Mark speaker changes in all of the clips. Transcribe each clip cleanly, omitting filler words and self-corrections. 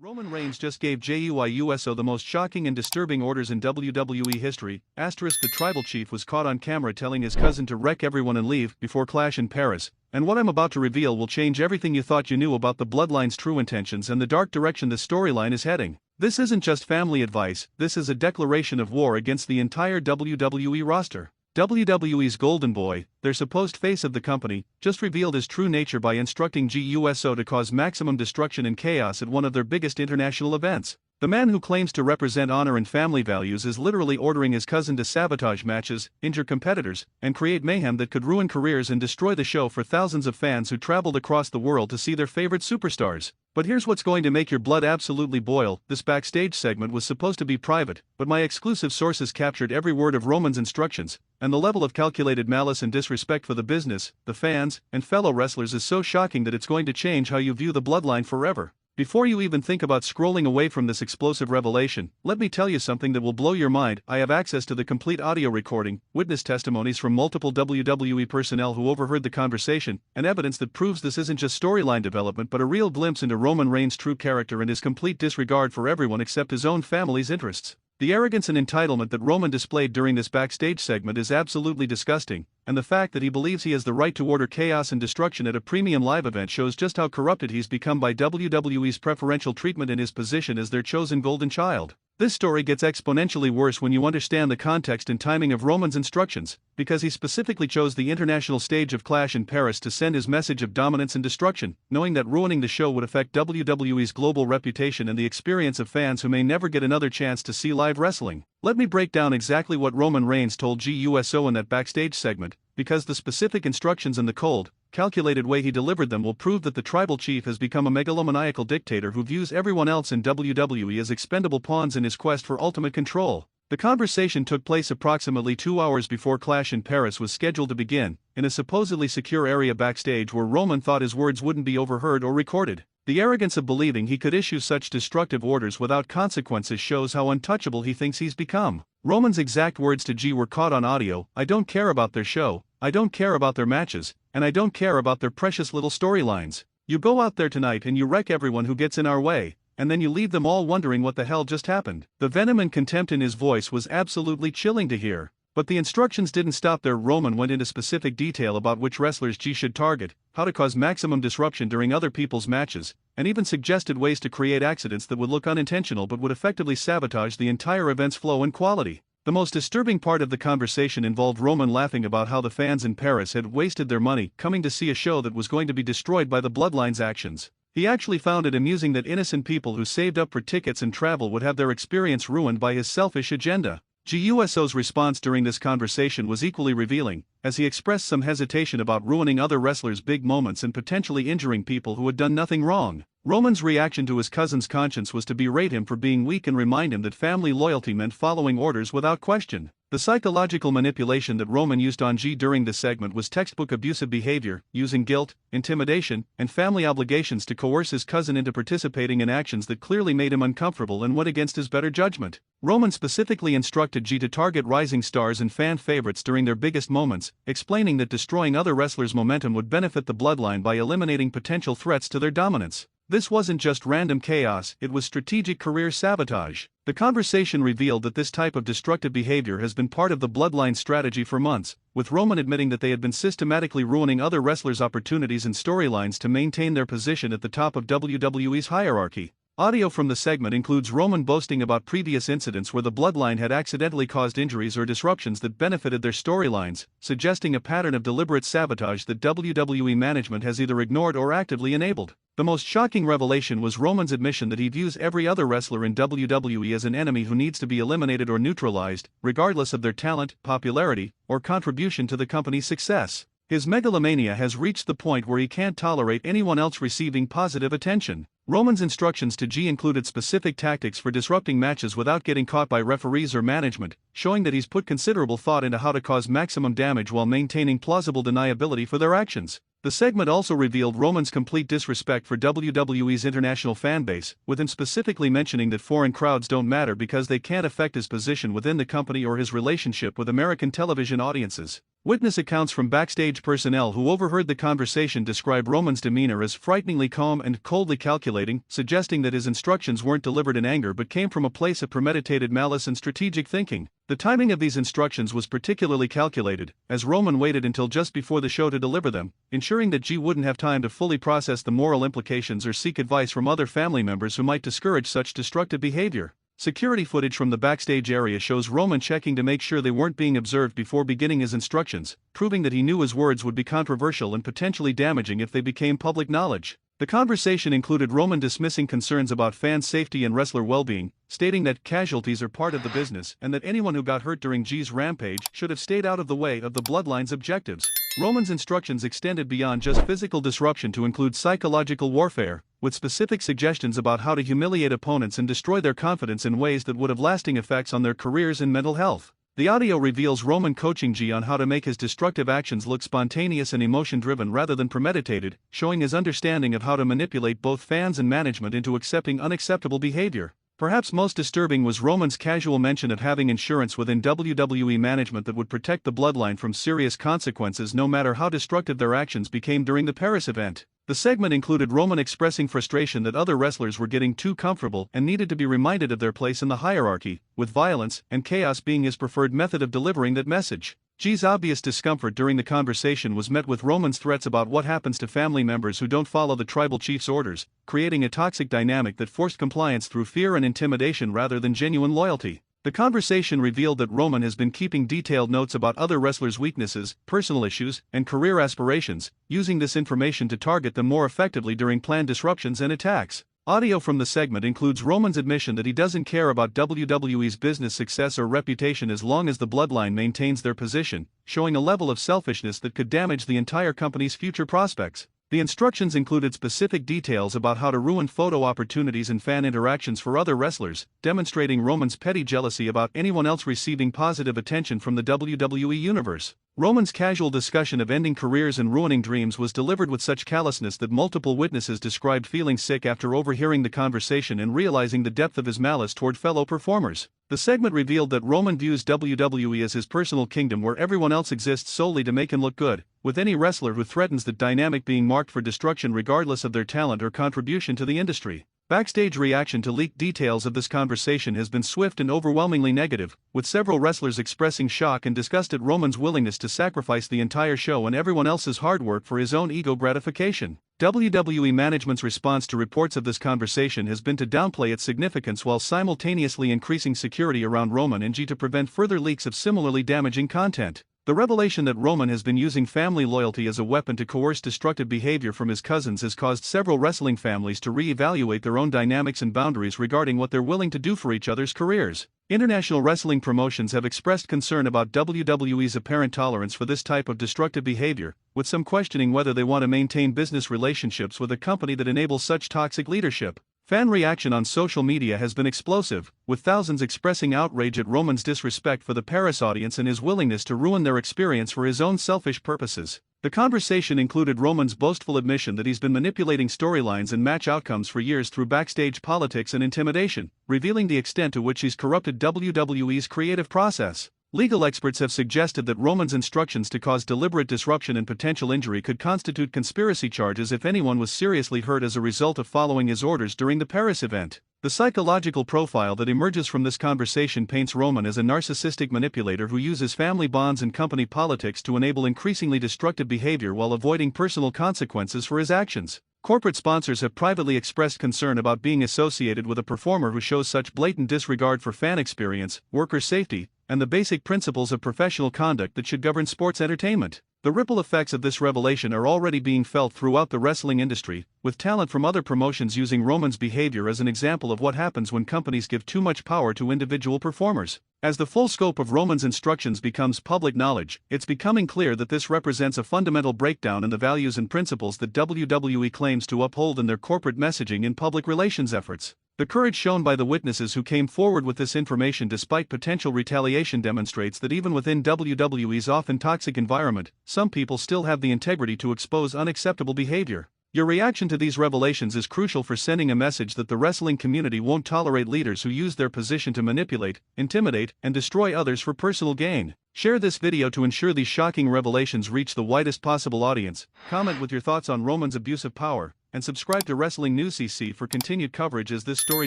Speaker 1: Roman Reigns just gave Jey Uso the most shocking and disturbing orders in WWE history. Asterisk, the tribal chief was caught on camera telling his cousin to wreck everyone and leave before Clash in Paris. And what I'm about to reveal will change everything you thought you knew about the Bloodline's true intentions and the dark direction the storyline is heading. This isn't just family advice, this is a declaration of war against the entire WWE roster. WWE's Golden Boy, their supposed face of the company, just revealed his true nature by instructing Jey Uso to cause maximum destruction and chaos at one of their biggest international events. The man who claims to represent honor and family values is literally ordering his cousin to sabotage matches, injure competitors, and create mayhem that could ruin careers and destroy the show for thousands of fans who traveled across the world to see their favorite superstars. But here's what's going to make your blood absolutely boil. This backstage segment was supposed to be private, but my exclusive sources captured every word of Roman's instructions, and the level of calculated malice and disrespect for the business, the fans, and fellow wrestlers is so shocking that it's going to change how you view the Bloodline forever. Before you even think about scrolling away from this explosive revelation, let me tell you something that will blow your mind. I have access to the complete audio recording, witness testimonies from multiple WWE personnel who overheard the conversation, and evidence that proves this isn't just storyline development but a real glimpse into Roman Reigns' true character and his complete disregard for everyone except his own family's interests. The arrogance and entitlement that Roman displayed during this backstage segment is absolutely disgusting, and the fact that he believes he has the right to order chaos and destruction at a premium live event shows just how corrupted he's become by WWE's preferential treatment in his position as their chosen golden child. This story gets exponentially worse when you understand the context and timing of Roman's instructions, because he specifically chose the international stage of Clash in Paris to send his message of dominance and destruction, knowing that ruining the show would affect WWE's global reputation and the experience of fans who may never get another chance to see live wrestling. Let me break down exactly what Roman Reigns told Jey Uso in that backstage segment, because the specific instructions and the cold, calculated way he delivered them will prove that the tribal chief has become a megalomaniacal dictator who views everyone else in WWE as expendable pawns in his quest for ultimate control. The conversation took place approximately 2 hours before Clash in Paris was scheduled to begin, in a supposedly secure area backstage where Roman thought his words wouldn't be overheard or recorded. The arrogance of believing he could issue such destructive orders without consequences shows how untouchable he thinks he's become. Roman's exact words to Jey were caught on audio: "I don't care about their show, I don't care about their matches, and I don't care about their precious little storylines. You go out there tonight and you wreck everyone who gets in our way, and then you leave them all wondering what the hell just happened." The venom and contempt in his voice was absolutely chilling to hear. But the instructions didn't stop there. Roman went into specific detail about which wrestlers Jey should target, how to cause maximum disruption during other people's matches, and even suggested ways to create accidents that would look unintentional but would effectively sabotage the entire event's flow and quality. The most disturbing part of the conversation involved Roman laughing about how the fans in Paris had wasted their money coming to see a show that was going to be destroyed by the Bloodline's actions. He actually found it amusing that innocent people who saved up for tickets and travel would have their experience ruined by his selfish agenda. Jey Uso's response during this conversation was equally revealing, as he expressed some hesitation about ruining other wrestlers' big moments and potentially injuring people who had done nothing wrong. Roman's reaction to his cousin's conscience was to berate him for being weak and remind him that family loyalty meant following orders without question. The psychological manipulation that Roman used on Jey during this segment was textbook abusive behavior, using guilt, intimidation, and family obligations to coerce his cousin into participating in actions that clearly made him uncomfortable and went against his better judgment. Roman specifically instructed Jey to target rising stars and fan favorites during their biggest moments, explaining that destroying other wrestlers' momentum would benefit the Bloodline by eliminating potential threats to their dominance. This wasn't just random chaos, it was strategic career sabotage. The conversation revealed that this type of destructive behavior has been part of the Bloodline strategy for months, with Roman admitting that they had been systematically ruining other wrestlers' opportunities and storylines to maintain their position at the top of WWE's hierarchy. Audio from the segment includes Roman boasting about previous incidents where the Bloodline had accidentally caused injuries or disruptions that benefited their storylines, suggesting a pattern of deliberate sabotage that WWE management has either ignored or actively enabled. The most shocking revelation was Roman's admission that he views every other wrestler in WWE as an enemy who needs to be eliminated or neutralized, regardless of their talent, popularity, or contribution to the company's success. His megalomania has reached the point where he can't tolerate anyone else receiving positive attention. Roman's instructions to Jey included specific tactics for disrupting matches without getting caught by referees or management, showing that he's put considerable thought into how to cause maximum damage while maintaining plausible deniability for their actions. The segment also revealed Roman's complete disrespect for WWE's international fanbase, with him specifically mentioning that foreign crowds don't matter because they can't affect his position within the company or his relationship with American television audiences. Witness accounts from backstage personnel who overheard the conversation describe Roman's demeanor as frighteningly calm and coldly calculating, suggesting that his instructions weren't delivered in anger but came from a place of premeditated malice and strategic thinking. The timing of these instructions was particularly calculated, as Roman waited until just before the show to deliver them, ensuring that Jey wouldn't have time to fully process the moral implications or seek advice from other family members who might discourage such destructive behavior. Security footage from the backstage area shows Roman checking to make sure they weren't being observed before beginning his instructions, proving that he knew his words would be controversial and potentially damaging if they became public knowledge. The conversation included Roman dismissing concerns about fan safety and wrestler well-being, stating that casualties are part of the business and that anyone who got hurt during Jey's rampage should have stayed out of the way of the Bloodline's objectives. Roman's instructions extended beyond just physical disruption to include psychological warfare, with specific suggestions about how to humiliate opponents and destroy their confidence in ways that would have lasting effects on their careers and mental health. The audio reveals Roman coaching Jey on how to make his destructive actions look spontaneous and emotion-driven rather than premeditated, showing his understanding of how to manipulate both fans and management into accepting unacceptable behavior. Perhaps most disturbing was Roman's casual mention of having insurance within WWE management that would protect the Bloodline from serious consequences no matter how destructive their actions became during the Paris event. The segment included Roman expressing frustration that other wrestlers were getting too comfortable and needed to be reminded of their place in the hierarchy, with violence and chaos being his preferred method of delivering that message. Jey's obvious discomfort during the conversation was met with Roman's threats about what happens to family members who don't follow the tribal chief's orders, creating a toxic dynamic that forced compliance through fear and intimidation rather than genuine loyalty. The conversation revealed that Roman has been keeping detailed notes about other wrestlers' weaknesses, personal issues, and career aspirations, using this information to target them more effectively during planned disruptions and attacks. Audio from the segment includes Roman's admission that he doesn't care about WWE's business success or reputation as long as the Bloodline maintains their position, showing a level of selfishness that could damage the entire company's future prospects. The instructions included specific details about how to ruin photo opportunities and fan interactions for other wrestlers, demonstrating Roman's petty jealousy about anyone else receiving positive attention from the WWE universe. Roman's casual discussion of ending careers and ruining dreams was delivered with such callousness that multiple witnesses described feeling sick after overhearing the conversation and realizing the depth of his malice toward fellow performers. The segment revealed that Roman views WWE as his personal kingdom where everyone else exists solely to make him look good, with any wrestler who threatens that dynamic being marked for destruction regardless of their talent or contribution to the industry. Backstage reaction to leaked details of this conversation has been swift and overwhelmingly negative, with several wrestlers expressing shock and disgust at Roman's willingness to sacrifice the entire show and everyone else's hard work for his own ego gratification. WWE management's response to reports of this conversation has been to downplay its significance while simultaneously increasing security around Roman and Jey to prevent further leaks of similarly damaging content. The revelation that Roman has been using family loyalty as a weapon to coerce destructive behavior from his cousins has caused several wrestling families to re-evaluate their own dynamics and boundaries regarding what they're willing to do for each other's careers. International wrestling promotions have expressed concern about WWE's apparent tolerance for this type of destructive behavior, with some questioning whether they want to maintain business relationships with a company that enables such toxic leadership. Fan reaction on social media has been explosive, with thousands expressing outrage at Roman's disrespect for the Paris audience and his willingness to ruin their experience for his own selfish purposes. The conversation included Roman's boastful admission that he's been manipulating storylines and match outcomes for years through backstage politics and intimidation, revealing the extent to which he's corrupted WWE's creative process. Legal experts have suggested that Roman's instructions to cause deliberate disruption and potential injury could constitute conspiracy charges if anyone was seriously hurt as a result of following his orders during the Paris event. The psychological profile that emerges from this conversation paints Roman as a narcissistic manipulator who uses family bonds and company politics to enable increasingly destructive behavior while avoiding personal consequences for his actions. Corporate sponsors have privately expressed concern about being associated with a performer who shows such blatant disregard for fan experience, worker safety, and the basic principles of professional conduct that should govern sports entertainment. The ripple effects of this revelation are already being felt throughout the wrestling industry, with talent from other promotions using Roman's behavior as an example of what happens when companies give too much power to individual performers. As the full scope of Roman's instructions becomes public knowledge, it's becoming clear that this represents a fundamental breakdown in the values and principles that WWE claims to uphold in their corporate messaging and public relations efforts. The courage shown by the witnesses who came forward with this information despite potential retaliation demonstrates that even within WWE's often toxic environment, some people still have the integrity to expose unacceptable behavior. Your reaction to these revelations is crucial for sending a message that the wrestling community won't tolerate leaders who use their position to manipulate, intimidate, and destroy others for personal gain. Share this video to ensure these shocking revelations reach the widest possible audience, comment with your thoughts on Roman's abuse of power, and subscribe to WrestlingNewsCC for continued coverage as this story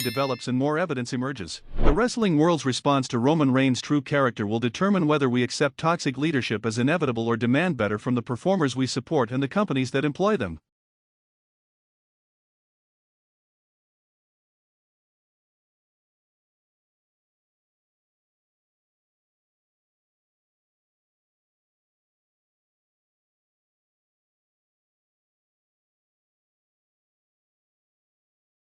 Speaker 1: develops and more evidence emerges. The wrestling world's response to Roman Reigns' true character will determine whether we accept toxic leadership as inevitable or demand better from the performers we support and the companies that employ them.